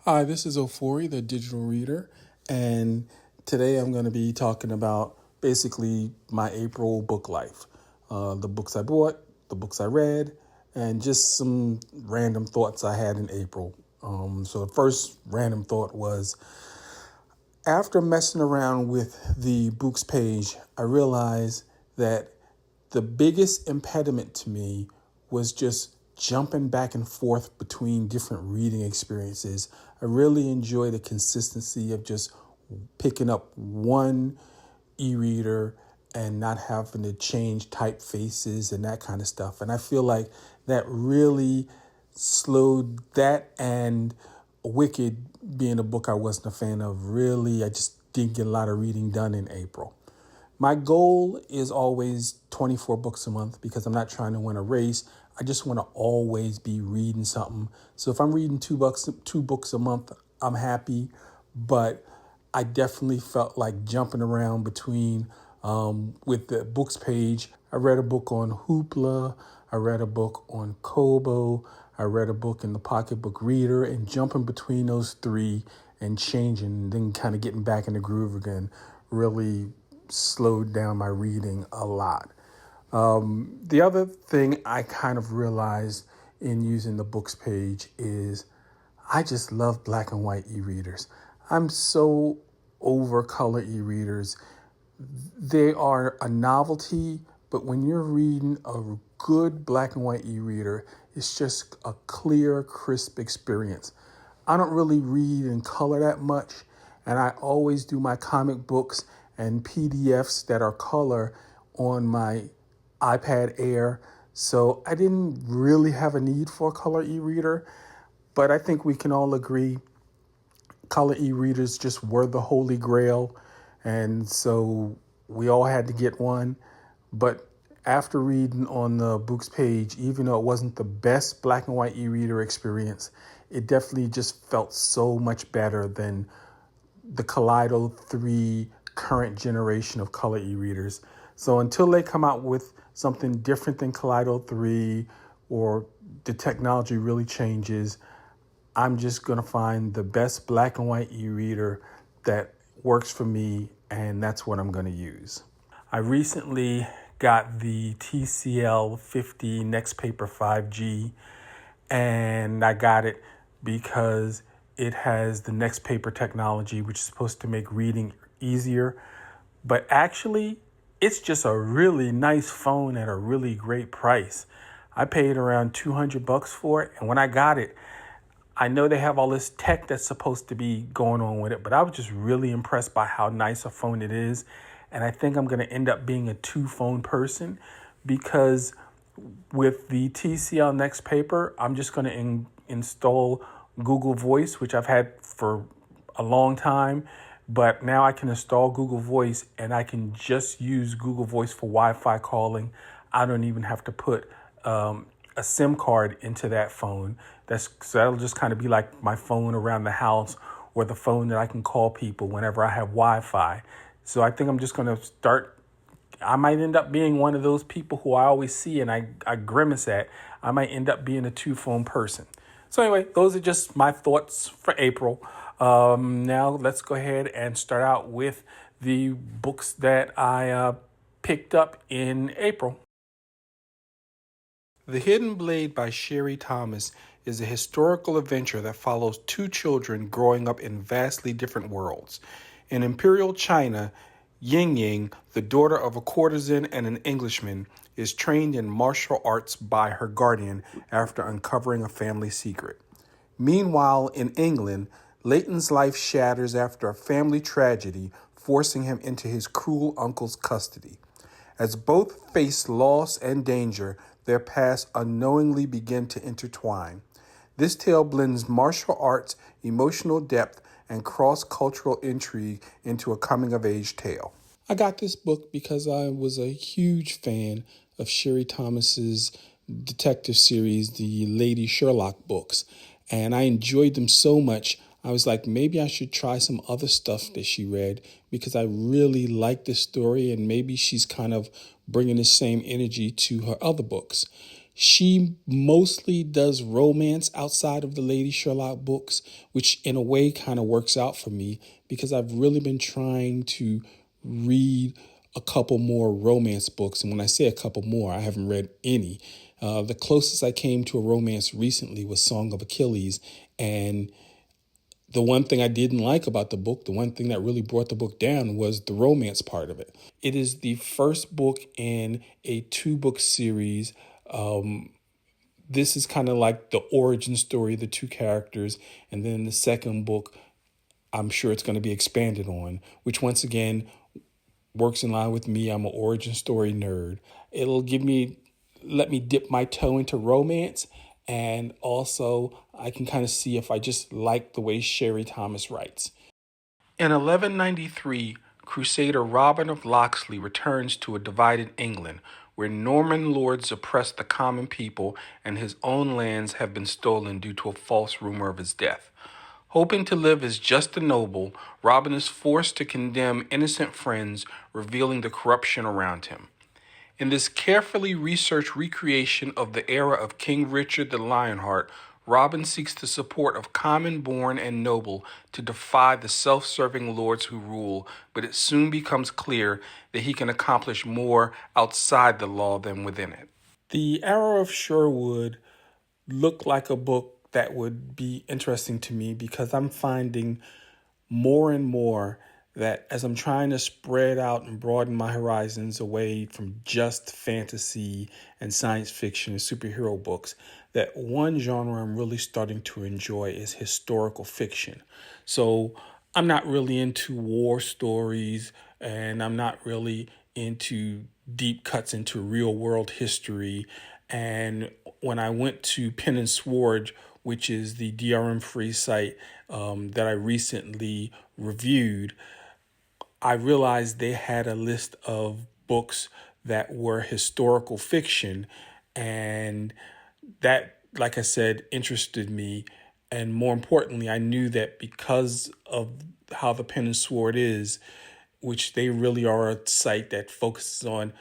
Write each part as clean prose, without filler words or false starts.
Hi, this is Ofori, the digital reader, and today I'm going to be talking about basically my April book life. The books I bought, the books I read, and just some random thoughts I had in April. So the first random thought was after messing around with the books page, I realized that the biggest impediment to me was just jumping back and forth between different reading experiences. I really enjoy the consistency of just picking up one e-reader and not having to change typefaces and that kind of stuff. And I feel like that really slowed that, and Wicked being a book I wasn't a fan of, really, I just didn't get a lot of reading done in April. My goal is always 24 books a month because I'm not trying to win a race. I just want to always be reading something. So if I'm reading two books a month, I'm happy. But I definitely felt like jumping around between with the books page. I read a book on Hoopla. I read a book on Kobo. I read a book in the Pocketbook Reader, and jumping between those three and changing, and then kind of getting back in the groove again really slowed down my reading a lot. The other thing I kind of realized in using the books page is I just love black and white e-readers. I'm so over color e-readers. They are a novelty, but when you're reading a good black and white e-reader, it's just a clear, crisp experience. I don't really read in color that much, and I always do my comic books and PDFs that are color on my iPad Air. So I didn't really have a need for a color e-reader, but I think we can all agree color e-readers just were the holy grail. And so we all had to get one. But after reading on the books page, even though it wasn't the best black and white e-reader experience, it definitely just felt so much better than the Kaleido 3 current generation of color e-readers. So until they come out with something different than Kaleido 3 or the technology really changes, I'm just going to find the best black and white e-reader that works for me, and that's what I'm going to use. I recently got the TCL 50 Next Paper 5G, and I got it because it has the Next Paper technology, which is supposed to make reading easier. But actually, it's just a really nice phone at a really great price. I paid around $200 for it, and when I got it, I know they have all this tech that's supposed to be going on with it, but I was just really impressed by how nice a phone it is. And I think I'm going to end up being a two-phone person because with the TCL Next Paper, I'm just going to install Google Voice, which I've had for a long time. But now I can install Google Voice, and I can just use Google Voice for Wi-Fi calling. I don't even have to put a SIM card into that phone. So that'll just kind of be like my phone around the house, or the phone that I can call people whenever I have Wi-Fi. So I think I'm just going to I might end up being one of those people who I always see and I grimace at. I might end up being a two-phone person. So anyway, those are just my thoughts for April. Now let's go ahead and start out with the books that I picked up in April. The Hidden Blade by Sherry Thomas is a historical adventure that follows two children growing up in vastly different worlds. In Imperial China, Ying Ying, the daughter of a courtesan and an Englishman, is trained in martial arts by her guardian after uncovering a family secret. Meanwhile, in England, Leighton's life shatters after a family tragedy, forcing him into his cruel uncle's custody. As both face loss and danger, their paths unknowingly begin to intertwine. This tale blends martial arts, emotional depth, and cross-cultural intrigue into a coming-of-age tale. I got this book because I was a huge fan of Sherry Thomas's detective series, the Lady Sherlock books, and I enjoyed them so much. I was like, maybe I should try some other stuff that she read because I really like this story, and maybe she's kind of bringing the same energy to her other books. She mostly does romance outside of the Lady Sherlock books, which in a way kind of works out for me because I've really been trying to read a couple more romance books. And when I say a couple more, I haven't read any. The closest I came to a romance recently was Song of Achilles. And the one thing I didn't like about the book, the one thing that really brought the book down was the romance part of it. It is the first book in a 2-book series. This is kind of like the origin story of the two characters. And then the second book, I'm sure it's going to be expanded on, which once again works in line with me. I'm an origin story nerd. It'll let me dip my toe into romance. And also, I can kind of see if I just like the way Sherry Thomas writes. In 1193, Crusader Robin of Locksley returns to a divided England, where Norman lords oppress the common people and his own lands have been stolen due to a false rumor of his death. Hoping to live as just a noble, Robin is forced to condemn innocent friends, revealing the corruption around him. In this carefully researched recreation of the era of King Richard the Lionheart, Robin seeks the support of common born and noble to defy the self-serving lords who rule, but it soon becomes clear that he can accomplish more outside the law than within it. The Arrow of Sherwood looked like a book that would be interesting to me because I'm finding more and more that as I'm trying to spread out and broaden my horizons away from just fantasy and science fiction and superhero books, that one genre I'm really starting to enjoy is historical fiction. So I'm not really into war stories, and I'm not really into deep cuts into real world history. And when I went to Pen and Sword, which is the DRM free site that I recently reviewed, I realized they had a list of books that were historical fiction. And that, like I said, interested me. And more importantly, I knew that because of how the Pen and Sword is, which they really are a site that focuses on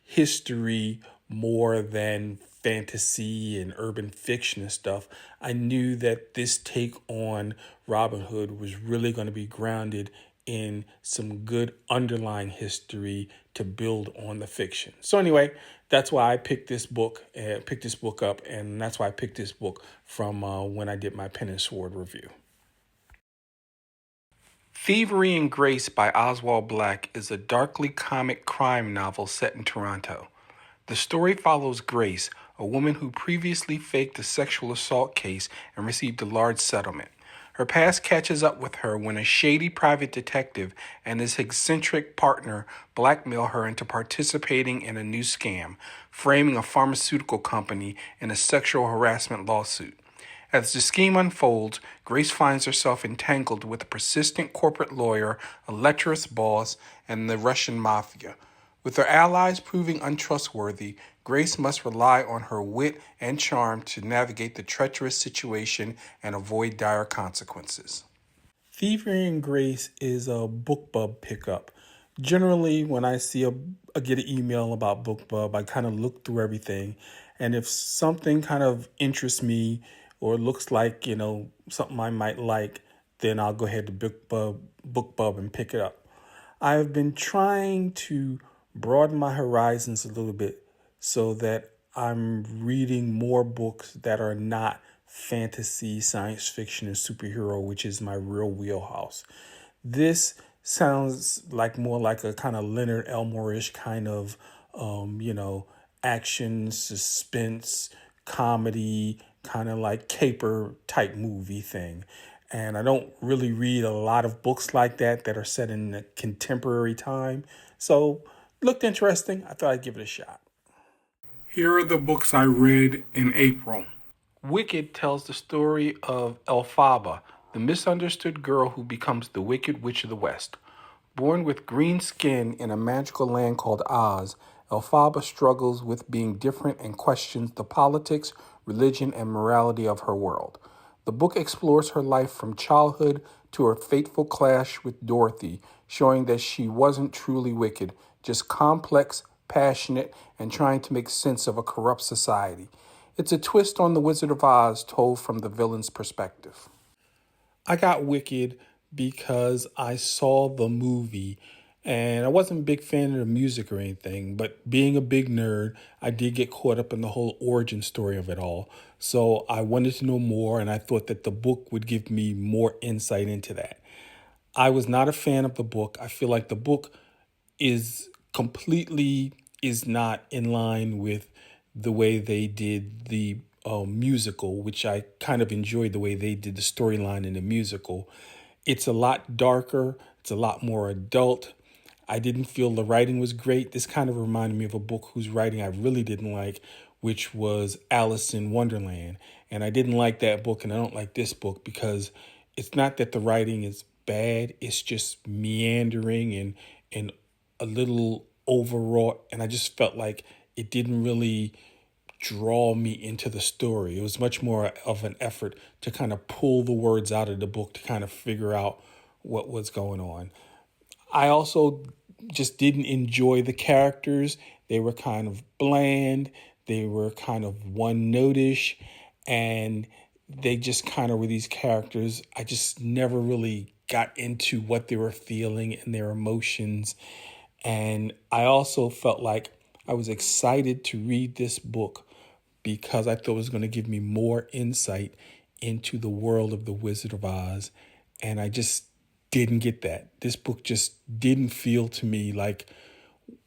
history more than fantasy and urban fiction and stuff, I knew that this take on Robin Hood was really going to be grounded in some good underlying history to build on the fiction. So anyway, that's why I picked this book up, and that's why I picked this book from when I did my Pen and Sword review. Thievery and Grace by Oswald Black is a darkly comic crime novel set in Toronto. The story follows Grace, a woman who previously faked a sexual assault case and received a large settlement. Her past catches up with her when a shady private detective and his eccentric partner blackmail her into participating in a new scam, framing a pharmaceutical company in a sexual harassment lawsuit. As the scheme unfolds, Grace finds herself entangled with a persistent corporate lawyer, a lecherous boss, and the Russian mafia. With her allies proving untrustworthy, Grace must rely on her wit and charm to navigate the treacherous situation and avoid dire consequences. Thievery and Grace is a BookBub pickup. Generally, when I get an email about BookBub, I kind of look through everything, and if something kind of interests me or looks like something I might like, then I'll go ahead to BookBub and pick it up. I've been trying to broaden my horizons a little bit so that I'm reading more books that are not fantasy, science fiction, and superhero, which is my real wheelhouse. This sounds like more like a kind of Leonard Elmore-ish kind of, action, suspense, comedy, kind of like caper type movie thing. And I don't really read a lot of books like that are set in a contemporary time. So looked interesting. I thought I'd give it a shot. Here are the books I read in April. Wicked tells the story of Elphaba, the misunderstood girl who becomes the Wicked Witch of the West. Born with green skin in a magical land called Oz, Elphaba struggles with being different and questions the politics, religion, and morality of her world. The book explores her life from childhood to her fateful clash with Dorothy, showing that she wasn't truly wicked, just complex, passionate, and trying to make sense of a corrupt society. It's a twist on The Wizard of Oz told from the villain's perspective. I got Wicked because I saw the movie and I wasn't a big fan of the music or anything, but being a big nerd, I did get caught up in the whole origin story of it all. So I wanted to know more, and I thought that the book would give me more insight into that. I was not a fan of the book. I feel like the book is not in line with the way they did the musical, which I kind of enjoyed the way they did the storyline in the musical. It's a lot darker. It's a lot more adult. I didn't feel the writing was great. This kind of reminded me of a book whose writing I really didn't like, which was Alice in Wonderland. And I didn't like that book, and I don't like this book because it's not that the writing is bad. It's just meandering and a little overwrought. And I just felt like it didn't really draw me into the story. It was much more of an effort to kind of pull the words out of the book to kind of figure out what was going on. I also just didn't enjoy the characters. They were kind of bland. They were kind of one-notish. And they just kind of were these characters. I just never really got into what they were feeling and their emotions. And I also felt like I was excited to read this book because I thought it was going to give me more insight into the world of the Wizard of Oz. And I just didn't get that. This book just didn't feel to me like,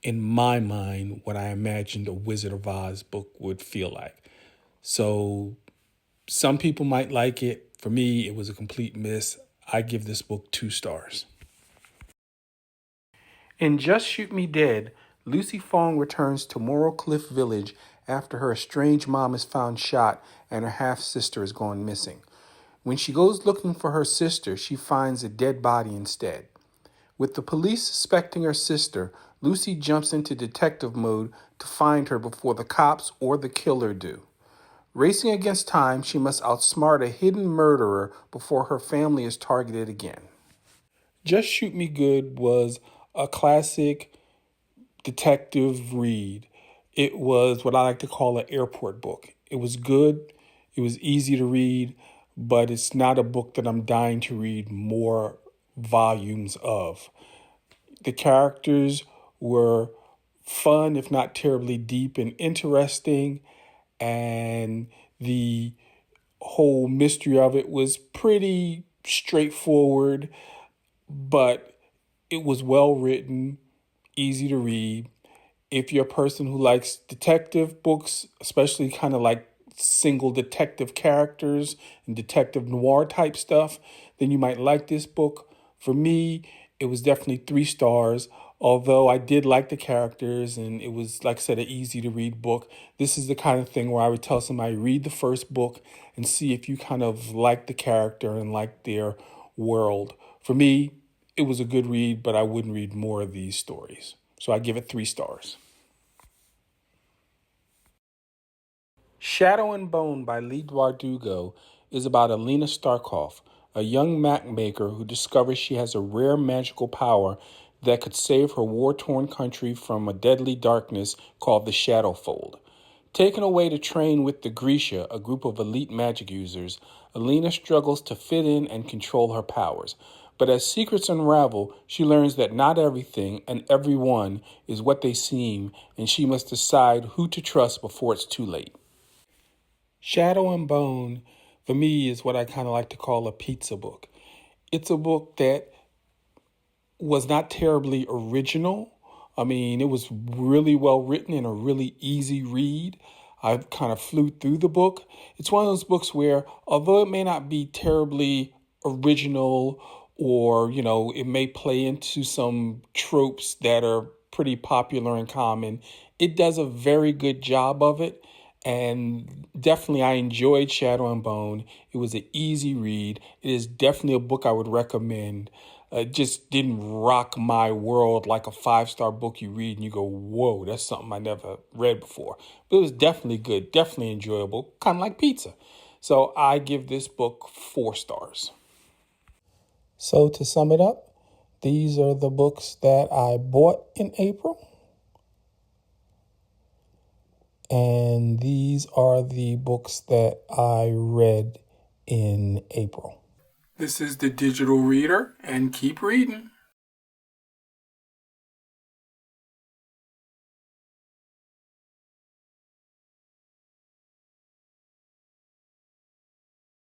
in my mind, what I imagined a Wizard of Oz book would feel like. So some people might like it. For me, it was a complete miss. I give this book 2 stars. In Just Shoot Me Dead, Lucy Fong returns to Moral Cliff Village after her estranged mom is found shot and her half-sister is gone missing. When she goes looking for her sister, she finds a dead body instead. With the police suspecting her sister, Lucy jumps into detective mode to find her before the cops or the killer do. Racing against time, she must outsmart a hidden murderer before her family is targeted again. Just Shoot Me Good was a classic detective read. It was what I like to call an airport book. It was good. It was easy to read, but it's not a book that I'm dying to read more volumes of. The characters were fun, if not terribly deep and interesting, and the whole mystery of it was pretty straightforward, but it was well written, easy to read. If you're a person who likes detective books, especially kind of like single detective characters and detective noir type stuff, then you might like this book. For me, it was definitely 3 stars, although I did like the characters and it was, like I said, an easy to read book. This is the kind of thing where I would tell somebody, read the first book and see if you kind of like the character and like their world. For me, it was a good read, but I wouldn't read more of these stories. So I give it 3 stars. Shadow and Bone by Leigh Bardugo is about Alina Starkov, a young map maker who discovers she has a rare magical power that could save her war-torn country from a deadly darkness called the Shadowfold. Taken away to train with the Grisha, a group of elite magic users, Alina struggles to fit in and control her powers. But as secrets unravel, she learns that not everything and everyone is what they seem, and she must decide who to trust before it's too late. Shadow and Bone, for me, is what I kind of like to call a pizza book. It's a book that was not terribly original. I mean, it was really well written and a really easy read. I kind of flew through the book. It's one of those books where, although it may not be terribly original or, it may play into some tropes that are pretty popular and common, it does a very good job of it. And definitely I enjoyed Shadow and Bone. It was an easy read. It is definitely a book I would recommend. It just didn't rock my world like a 5-star book you read and you go, whoa, that's something I never read before. But it was definitely good, definitely enjoyable, kind of like pizza. So I give this book 4 stars. So to sum it up, these are the books that I bought in April. And these are the books that I read in April. This is the digital reader, and keep reading.